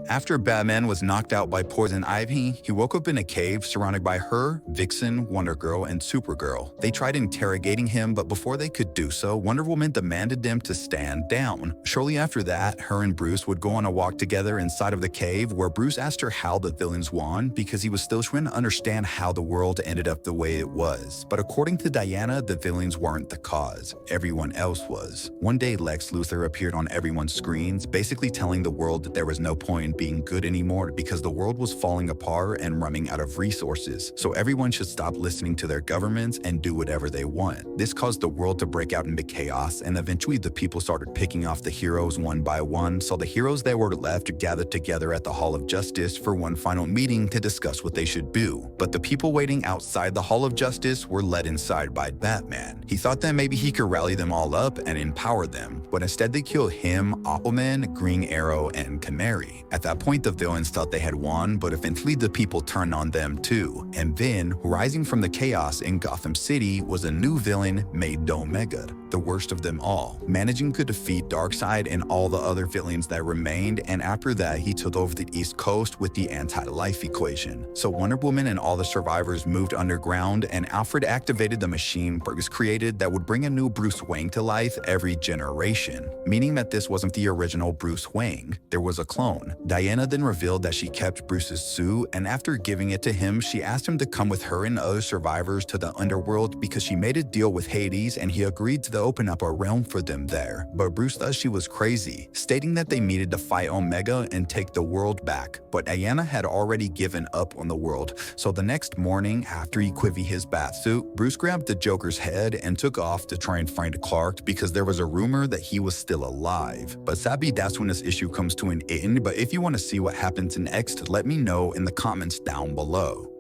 After Batman was knocked out by Poison Ivy, he woke up in a cave surrounded by her, Vixen, Wonder Girl, and Supergirl. They tried interrogating him, but before they could do so, Wonder Woman demanded them to stand down. Shortly after that, her and Bruce would go on a walk together inside of the cave, where Bruce asked her how the villains won because he was still trying to understand how the world ended up the way it was. But according to Diana, the villains weren't the cause. Everyone else was. One day, Lex Luthor appeared on everyone's screens, basically telling the world that there was no point in being good anymore because the world was falling apart and running out of resources, so everyone should stop listening to their governments and do whatever they want. This caused the world to break out into chaos, and eventually the people started picking off the heroes one by one, so the heroes that were left gathered together at the Hall of Justice for one final meeting to discuss what they should do. But the people waiting outside the Hall of Justice were led inside by Batman. He thought that maybe he could rally them all up and empower them, but instead they killed him, Aquaman, Green Arrow, and Canary. At that point, the villains thought they had won, but eventually the people turned on them too. And then, rising from the chaos in Gotham City was a new villain named Omega, the worst of them all, managing to defeat Darkseid and all the other villains that remained, and after that he took over the East Coast with the anti-life equation. So Wonder Woman and all the survivors moved underground, and Alfred activated the machine Bruce created that would bring a new Bruce Wayne to life every generation, meaning that this wasn't the original Bruce Wayne, there was a clone. Diana then revealed that she kept Bruce's suit, and after giving it to him, she asked him to come with her and other survivors to the underworld because she made a deal with Hades and he agreed to open up a realm for them there. But Bruce thought she was crazy, stating that they needed to fight Omega and take the world back. But Diana had already given up on the world, so the next morning, after he quivied his batsuit, Bruce grabbed the Joker's head and took off to try and find Clark because there was a rumor that he was still alive. But sadly, that's when this issue comes to an end, but if you want to see what happens next, let me know in the comments down below.